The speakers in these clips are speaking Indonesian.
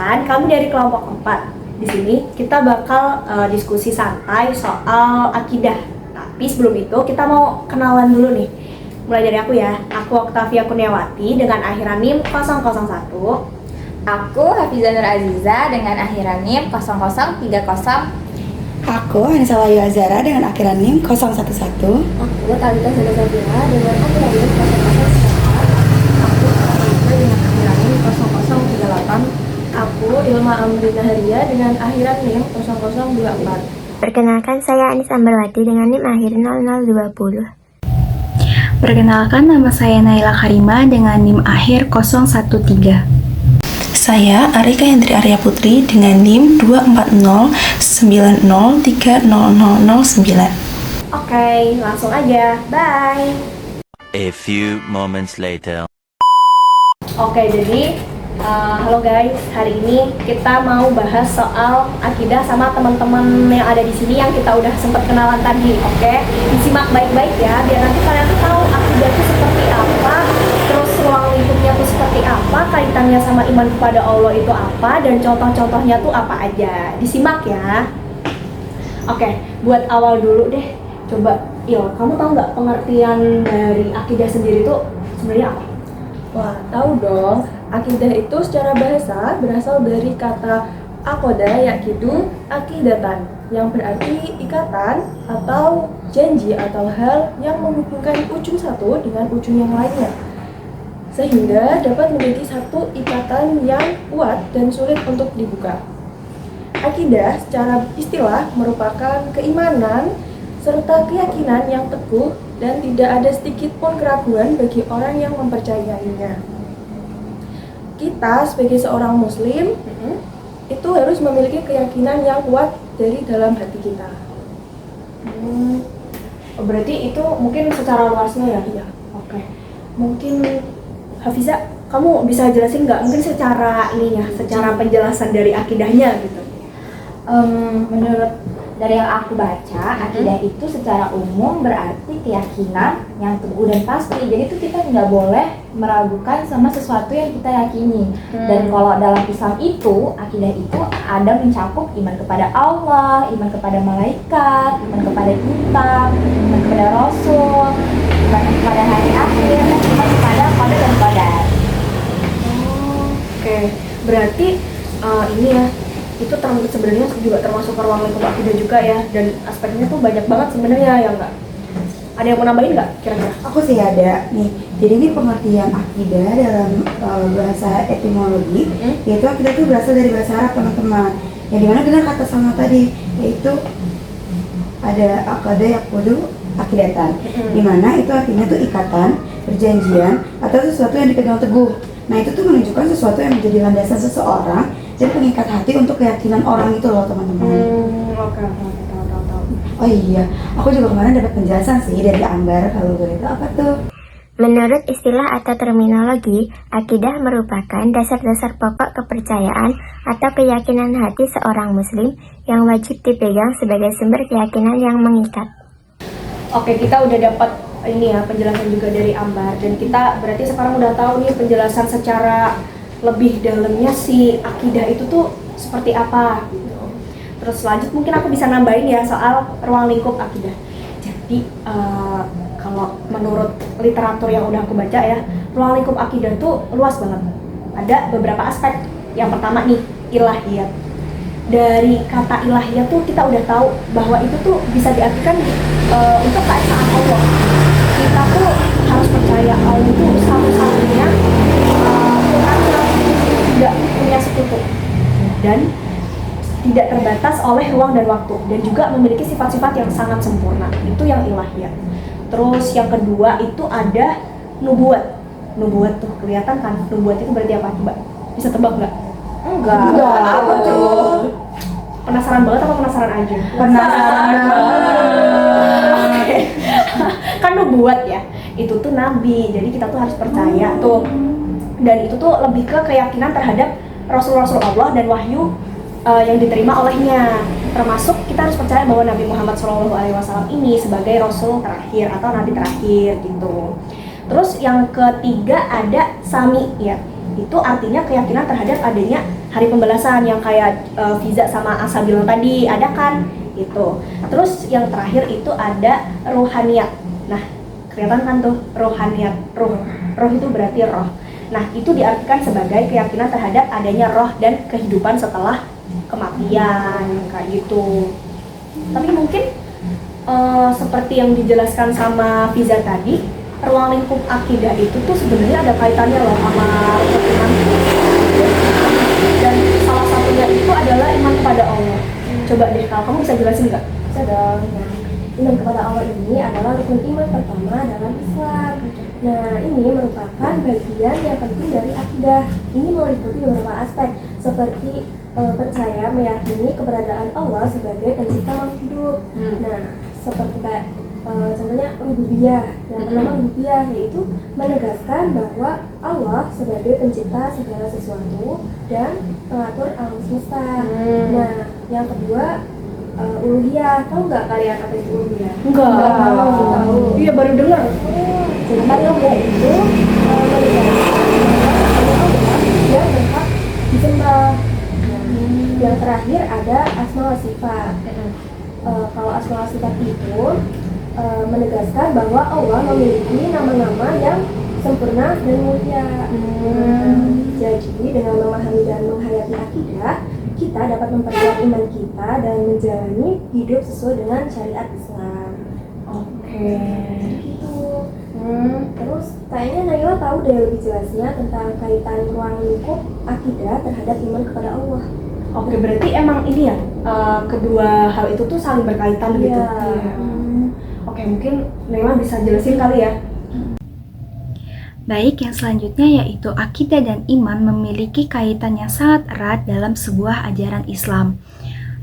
Perkenalkan, kami dari kelompok 4. Di sini kita bakal diskusi santai soal akidah. Tapi sebelum itu kita mau kenalan dulu nih. Mulai dari aku ya. Aku Oktavia Kurniawati dengan akhiran NIM 001. Aku Hafizah Nur Aziza dengan akhiran NIM 0030. Aku Anissa Wahyu Azhara dengan akhiran NIM 011. Aku Talita Zada Zabila dengan akhiran NIM 004. Aku Talita dengan akhiran NIM 0038. Aku Ilma Amrina Haria dengan akhiran NIM 0024. Perkenalkan, saya Anis Ambarwati dengan NIM akhir 0020. Perkenalkan, nama saya Naila Karima dengan NIM akhir 013. Saya Arika Hendri Arya Putri dengan NIM 24090300009. Oke, langsung aja. Bye. A few moments later. Oke, jadi halo guys. Hari ini kita mau bahas soal akidah sama teman-teman yang ada di sini yang kita udah sempat kenalan tadi. Oke, disimak baik-baik ya, biar nanti kalian tuh tahu akidah itu seperti apa, terus ruang lingkupnya tuh seperti apa, kaitannya sama iman kepada Allah itu apa, dan contoh-contohnya tuh apa aja. Disimak ya. Oke, buat awal dulu deh. Coba, kamu tahu nggak pengertian dari akidah sendiri tuh sebenarnya apa? Wah, tahu dong. Akidah itu secara bahasa berasal dari kata akoda yakidu akidatan, yang berarti ikatan atau janji atau hal yang menghubungkan ujung satu dengan ujung yang lainnya, sehingga dapat menjadi satu ikatan yang kuat dan sulit untuk dibuka. Akidah secara istilah merupakan keimanan serta keyakinan yang teguh dan tidak ada sedikit pun keraguan bagi orang yang mempercayainya. Kita sebagai seorang muslim itu harus memiliki keyakinan yang kuat dari dalam hati kita. Berarti itu mungkin secara luasnya ya? Iya. Oke. Mungkin Hafiza, kamu bisa jelasin nggak? Mungkin secara secara penjelasan dari akidahnya gitu. Menurut dari yang aku baca, akidah itu secara umum berarti keyakinan yang teguh dan pasti. Jadi itu kita nggak boleh meragukan sama sesuatu yang kita yakini. Dan kalau dalam Islam itu, akidah itu ada mencakup iman kepada Allah, iman kepada malaikat, iman kepada kitab, iman kepada Rasul, iman kepada hari akhir, dan iman kepada qadar dan qadar. Oke, berarti ini ya, itu sebenarnya juga termasuk ruang lingkup akidah juga ya, dan aspeknya tuh banyak banget sebenarnya ya nggak? Ada yang mau nambahin nggak kira-kira? Aku sih ada nih. Jadi ini pengertian akidah dalam bahasa etimologi, yaitu akidah itu berasal dari bahasa Arab, teman-teman. Yang dimana benar kata sama tadi, yaitu ada akada yakudu akidatan, dimana itu artinya tuh ikatan, perjanjian atau sesuatu yang dipegang teguh. Nah itu tuh menunjukkan sesuatu yang menjadi landasan seseorang dan pengikat hati untuk keyakinan orang itu loh, teman-teman. Oke. Oh iya, aku juga kemarin dapat penjelasan sih dari Ambar. Kalau boleh tahu apa tuh? Menurut istilah atau terminologi, akidah merupakan dasar-dasar pokok kepercayaan atau keyakinan hati seorang muslim yang wajib dipegang sebagai sumber keyakinan yang mengikat. Oke, kita udah dapat ini ya penjelasan juga dari Ambar, dan kita berarti sekarang udah tahu nih penjelasan secara lebih dalamnya si akidah itu tuh seperti apa gitu. Terus lanjut mungkin aku bisa nambahin ya soal ruang lingkup akidah. Jadi kalau menurut literatur yang udah aku baca ya, ruang lingkup akidah tuh luas banget. Ada beberapa aspek. Yang pertama nih, ilahiyat. Dari kata ilahiyat tuh kita udah tahu bahwa itu tuh bisa diartikan untuk keesaan Allah. Kita tuh harus percaya Allah itu satu-satunya Tuhan yang tidak punya sekutu dan tidak terbatas oleh ruang dan waktu, dan juga memiliki sifat-sifat yang sangat sempurna. Itu yang ilahiyat. Terus yang kedua itu ada nubuat. Nubuat tuh kelihatan kan? Nubuat itu berarti apa? Coba bisa tebak nggak? Enggak. Apa tuh? Penasaran banget apa penasaran aja? Penasaran banget. Oke. Kan nubuat ya, itu tuh nabi, jadi kita tuh harus percaya tuh. Dan itu tuh lebih ke keyakinan terhadap Rasul-Rasul Allah dan wahyu yang diterima olehnya. Termasuk kita harus percaya bahwa Nabi Muhammad SAW ini sebagai Rasul terakhir atau Nabi terakhir gitu. Terus yang ketiga ada sami ya. itu artinya keyakinan terhadap adanya hari pembalasan yang kayak Fiza sama Asa bilang tadi, ada kan? Itu. Terus yang terakhir itu ada rohaniyat. Nah, kelihatan kan tuh rohaniyat, roh itu berarti roh. Nah, itu diartikan sebagai keyakinan terhadap adanya roh dan kehidupan setelah kematian, kayak gitu. Tapi mungkin seperti yang dijelaskan sama Fiza tadi, ruang lingkup akidah itu tuh sebenarnya ada kaitannya loh sama iman. Dan salah satunya itu adalah iman kepada Allah. Coba deh, kalau kamu bisa jelasin nggak? Bisa dong. Nah, iman kepada Allah ini adalah rukun iman pertama dalam Islam. Nah, ini merupakan bagian yang penting dari akidah. Ini meliputi beberapa aspek seperti percaya meyakini keberadaan Allah sebagai pencipta makhluk hidup. Nah, seperti kayak contohnya rububiyah. Yang pertama rububiyah yaitu menegaskan bahwa Allah sebagai pencipta segala sesuatu dan pengatur alam semesta. Nah, yang kedua uluhiyah. Tahu nggak kalian apa itu uluhiyah? Enggak. Tahu. Iya, baru dengar. Jadi uluhiyah itu yang berhak disembah. Yang terakhir ada asma wa sifat. Kalau asma wa sifat itu menegaskan bahwa Allah memiliki nama-nama yang sempurna dan mulia. Jadi dengan memahami dan menghayati akidah, kita dapat memperkuat iman kita dan menjalani hidup sesuai dengan syariat Islam. Oke. Gitu. Terus kayaknya Naila tahu deh lebih jelasnya tentang kaitan ruang lingkup akidah terhadap iman kepada Allah. Oke, berarti emang ini ya, kedua hal itu tuh saling berkaitan gitu. Iya. Oke, mungkin Naila bisa jelasin kali ya. Baik, yang selanjutnya yaitu akidah dan iman memiliki kaitan yang sangat erat dalam sebuah ajaran Islam.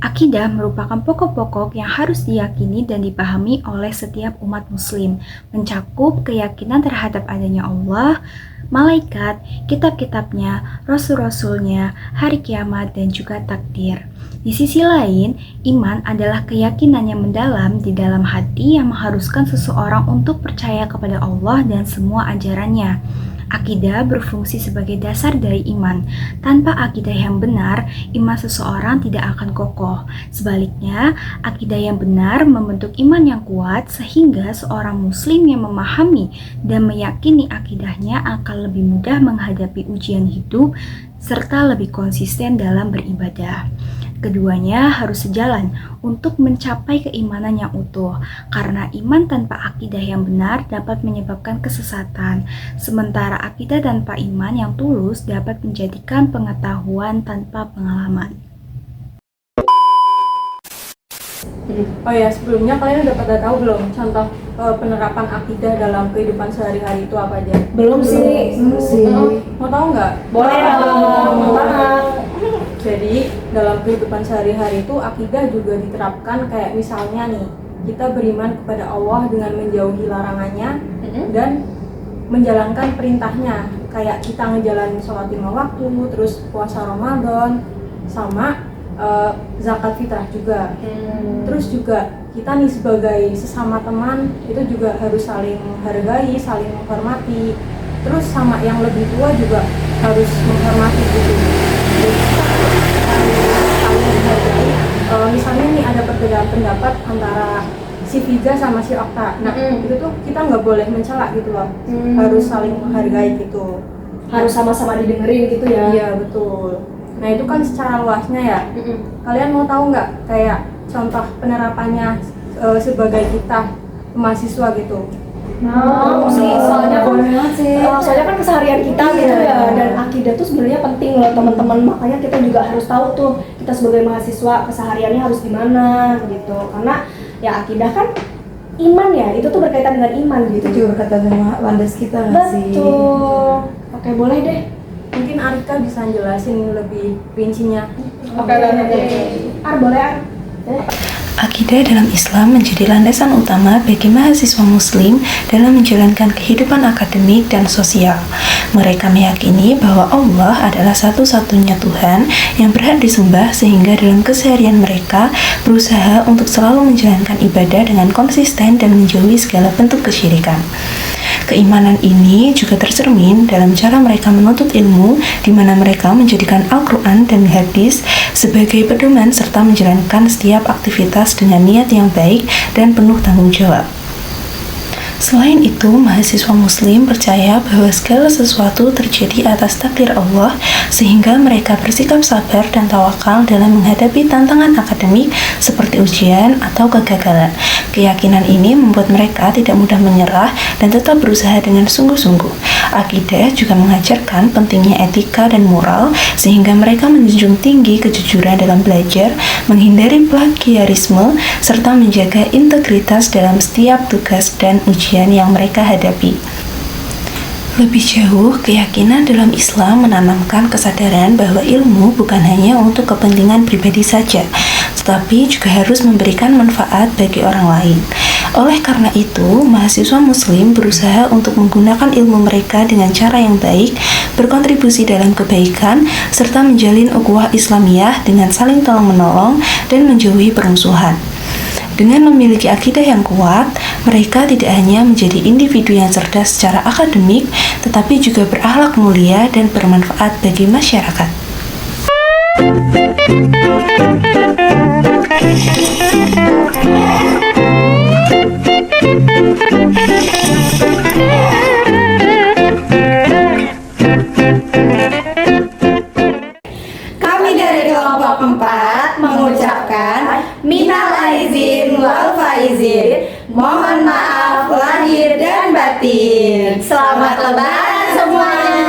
Akidah merupakan pokok-pokok yang harus diyakini dan dipahami oleh setiap umat muslim, mencakup keyakinan terhadap adanya Allah, malaikat, kitab-kitabnya, rasul-rasulnya, hari kiamat, dan juga takdir. Di sisi lain, iman adalah keyakinan yang mendalam di dalam hati yang mengharuskan seseorang untuk percaya kepada Allah dan semua ajarannya. Akidah berfungsi sebagai dasar dari iman. Tanpa akidah yang benar, iman seseorang tidak akan kokoh. Sebaliknya, akidah yang benar membentuk iman yang kuat sehingga seorang muslim yang memahami dan meyakini akidahnya akan lebih mudah menghadapi ujian hidup serta lebih konsisten dalam beribadah. Keduanya harus sejalan untuk mencapai keimanan yang utuh, karena iman tanpa akidah yang benar dapat menyebabkan kesesatan, sementara akidah tanpa iman yang tulus dapat menjadikan pengetahuan tanpa pengalaman. Oh ya, sebelumnya kalian udah pada tahu belum contoh penerapan akidah dalam kehidupan sehari-hari itu apa aja? Belum sih. Mau tahu nggak? Boleh dong. Jadi dalam kehidupan sehari-hari itu akidah juga diterapkan kayak misalnya nih, kita beriman kepada Allah dengan menjauhi larangannya dan menjalankan perintahnya, kayak kita ngejalanin sholat 5 waktu, terus puasa Ramadan, sama zakat fitrah juga. Terus juga kita nih sebagai sesama teman itu juga harus saling menghargai, saling menghormati. Terus sama yang lebih tua juga harus menghormati gitu. Jadi kita saling menghargai. Misalnya nih ada perbedaan pendapat antara si Fiza sama si Okta. Nah itu tuh kita nggak boleh mencela gitu loh. Harus saling menghargai gitu. Harus sama-sama didengerin gitu ya. Iya betul. Nah itu kan secara luasnya ya. Kalian mau tahu nggak kayak contoh penerapannya sebagai kita mahasiswa gitu? Mau sih, soalnya kan keseharian kita gitu ya, dan akidah tuh sebenarnya penting loh teman-teman, makanya kita juga harus tahu tuh kita sebagai mahasiswa kesehariannya harus gimana gitu, karena ya akidah kan iman ya, itu tuh berkaitan dengan iman gitu. Itu juga berkaitan sama landas kita nggak sih? Betul. Oke, boleh deh. Mungkin Arika bisa jelasin lebih rincinya. Oke. Boleh Ar. Akidah dalam Islam menjadi landasan utama bagi mahasiswa muslim dalam menjalankan kehidupan akademik dan sosial. Mereka meyakini bahwa Allah adalah satu-satunya Tuhan yang berhak disembah, sehingga dalam keseharian mereka berusaha untuk selalu menjalankan ibadah dengan konsisten dan menjauhi segala bentuk kesyirikan. Keimanan ini juga tercermin dalam cara mereka menuntut ilmu, di mana mereka menjadikan Al-Quran dan hadis sebagai pedoman serta menjalankan setiap aktivitas dengan niat yang baik dan penuh tanggung jawab. Selain itu, mahasiswa muslim percaya bahwa segala sesuatu terjadi atas takdir Allah, sehingga mereka bersikap sabar dan tawakal dalam menghadapi tantangan akademik seperti ujian atau kegagalan. Keyakinan ini membuat mereka tidak mudah menyerah dan tetap berusaha dengan sungguh-sungguh. Akidah juga mengajarkan pentingnya etika dan moral, sehingga mereka menjunjung tinggi kejujuran dalam belajar, menghindari plagiarisme, serta menjaga integritas dalam setiap tugas dan ujian yang mereka hadapi. Lebih jauh, keyakinan dalam Islam menanamkan kesadaran bahwa ilmu bukan hanya untuk kepentingan pribadi saja, tetapi juga harus memberikan manfaat bagi orang lain. Oleh karena itu, mahasiswa muslim berusaha untuk menggunakan ilmu mereka dengan cara yang baik, berkontribusi dalam kebaikan, serta menjalin ukhuwah Islamiyah dengan saling tolong-menolong dan menjauhi permusuhan. Dengan memiliki akidah yang kuat, mereka tidak hanya menjadi individu yang cerdas secara akademik, tetapi juga berakhlak mulia dan bermanfaat bagi masyarakat. Kami dari kelompok 4 mengucapkan minal aizin wal faizin, mohon maaf lahir dan batin. Selamat Lebaran semuanya.